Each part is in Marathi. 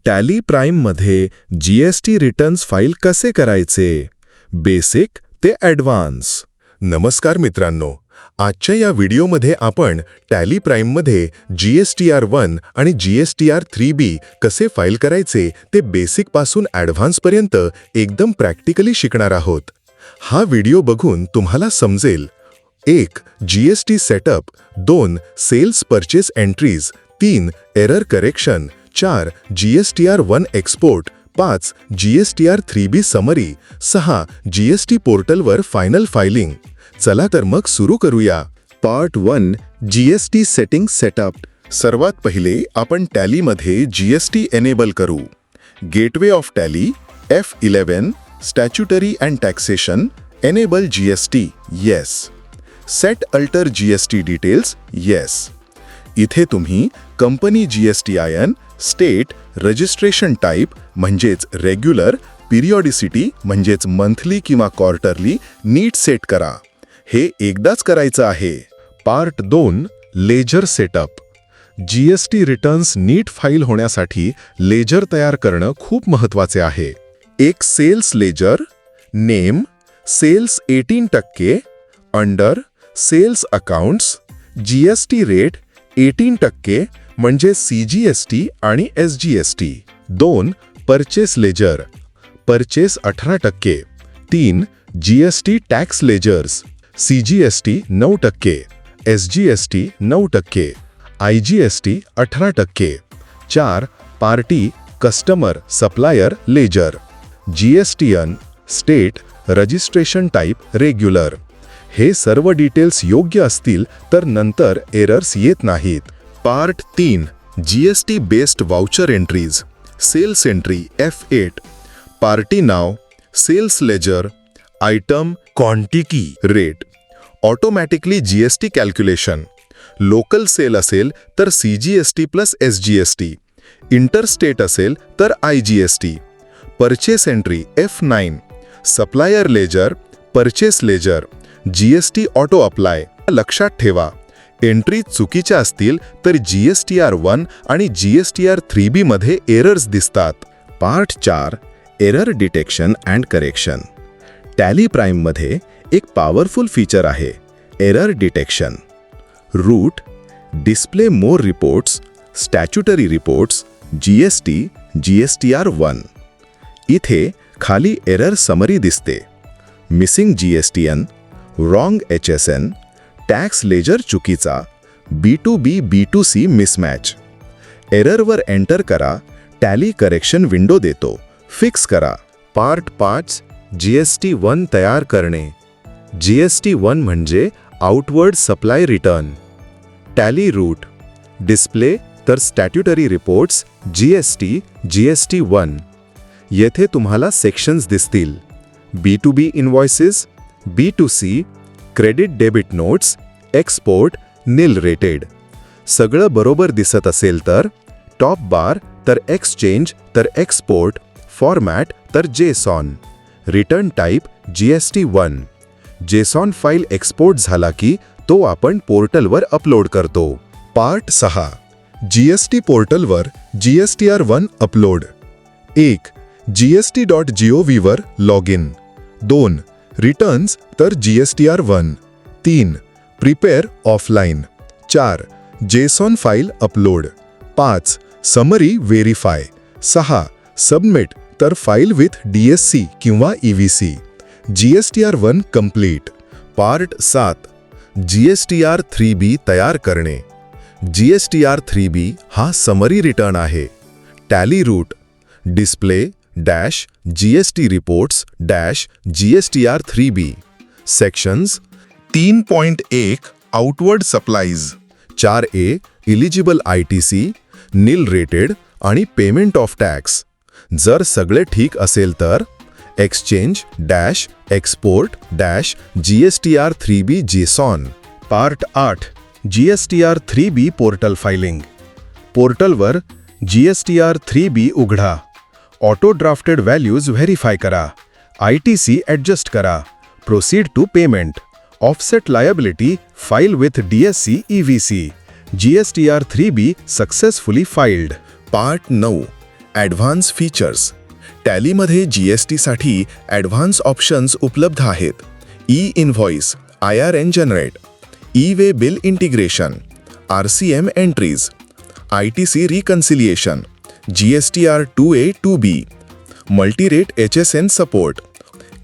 टॅली प्राईममध्ये GST रिटर्न्स फाईल कसे करायचे? बेसिक ते ॲडव्हान्स. नमस्कार मित्रांनो, आजच्या या व्हिडिओमध्ये आपण टॅली प्राईममध्ये GSTR1 आणि GSTR3B कसे फाईल करायचे ते बेसिकपासून ॲडव्हान्सपर्यंत एकदम प्रॅक्टिकली शिकणार आहोत. हा व्हिडिओ बघून तुम्हाला समजेल: 1. GST setup, 2. Sales purchase entries, 3. Error correction, 4. GSTR1 export, 5. GSTR3B summary, 6. GST पोर्टलवर फायनल फायलिंग. चला तर मग सुरू करूया. पार्ट 1. GST setting setup. सर्वात पहिले आपण टॅलीमध्ये GST एनेबल करू. Gateway of Tally, F11, statutory and taxation, enable GST, yes. Set alter GST details, yes. इथे तुम्ही company GSTIN, state, registration type म्हणजेच रेग्युलर, पिरियॉडिसिटी म्हणजेच मंथली किंवा क्वार्टरली नीट सेट करा. हे एकदाच करायचं आहे. Part 2. Ledger setup. GST returns नीट फाईल होण्यासाठी लेजर तयार करणं खूप महत्त्वाचे आहे. एक sales ledger, name, sales 18%, under, sales accounts, GST rate 18% म्हणजे CGST आणि SGST. 2. Purchase ledger, purchase 18%. 3. GST tax ledgers, CGST 9%, SGST 9%, IGST 18%. 4. Party, customer, supplier ledger, GSTN, state, registration type regular. हे सर्व डिटेल्स योग्य असतील तर नंतर एरर्स येत नाहीत. Part 3. GST based voucher entries. Sales entry F8, party नाव, sales ledger, item, quantity, rate. Automatically GST calculation. Local sale असेल तर CGST प्लस SGST, इंटरस्टेट असेल तर IGST. Purchase entry F9, supplier ledger, purchase ledger, GST auto apply. लक्षात ठेवा, एंट्री चुकीच्या असतील तर GSTR1 आणि GSTR3B मध्ये एरर्स दिसतात. Part 4. Error detection and correction. Tally प्राईममध्ये एक पॉवरफुल फीचर आहे, error detection. Route, display more reports, statutory reports, GST, GSTR1. इथे खाली एरर समरी दिसते. Missing GSTN, wrong HSN, tax ledger चुकीचा, B2B B2C मिसमॅच. एररवर एंटर करा, टॅली करेक्शन विंडो देतो, फिक्स करा. पार्ट 5. GST1 तयार करणे. GST1 म्हणजे outward supply return. Tally route, display तर स्टॅट्युटरी रिपोर्ट्स, GST, GST1. येथे तुम्हाला सेक्शन्स दिसतील: B2B invoices, B2C, credit debit notes, export, निल रेटेड. सगळं बरोबर दिसत असेल तर टॉप बार तर एक्सचेंज तर एक्सपोर्ट, फॉर्मॅट तर JSON, return type GST1. JSON file export झाला की तो आपण पोर्टलवर अपलोड करतो. पार्ट 6. GST पोर्टलवर GSTR1 अपलोड. 1. GST.gov वर लॉग इन. 2. रिटर्न्स तर GSTR1. 3. Prepare offline. 4. JSON file upload. 5. Summary verify. 6. Submit तर फाईल विथ DSC किंवा EVC. GSTR1 complete. Part 7. GSTR3B तयार करणे. GSTR3B हा समरी रिटर्न आहे. Tally route, display dash GST reports dash GSTR3B. Sections 3.1 outward supplies, 4A eligible ITC, nil rated आणि पेमेंट ऑफ टॅक्स. जर सगळे ठीक असेल तर exchange dash export dash GSTR3B JSON. Part 8. GSTR3B portal filing. पोर्टलवर GSTR3B उघडा. ऑटो ड्राफ्टेड व्हॅल्यूज व्हेरीफाय करा. ITC ॲडजस्ट करा. Proceed to payment. Offset liability file with DSC EVC. GSTR3B successfully filed. Part 9. Advance features. टॅलीमध्ये GSTसाठी ॲडव्हान्स ऑप्शन्स उपलब्ध आहेत. E-invoice, IRN generate, e-way bill integration, RCM entries, ITC reconciliation, GSTR 2A 2B, multirate HSN support,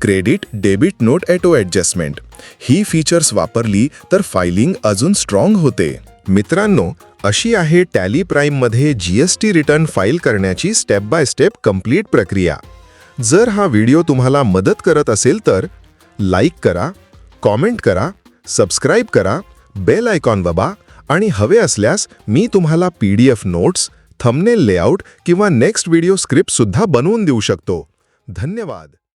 credit debit note auto adjustment. ही फीचर्स वापरली तर फायलिंग अजून स्ट्रॉंग होते. मित्रांनो, अशी आहे टॅली प्राईममध्ये GST रिटर्न फाईल करण्याची स्टेप बाय स्टेप कंप्लीट प्रक्रिया. जर हा व्हिडिओ तुम्हाला मदत करत असेल तर लाईक करा, कॉमेंट करा, सबस्क्राईब करा, बेल आयकॉन दाबा आणि हवे असल्यास मी तुम्हाला PDF नोट्स, थंबनेल लेआउट किंवा नेक्स्ट व्हिडिओ स्क्रिप्ट सुद्धा बनवून देऊ शकतो. धन्यवाद.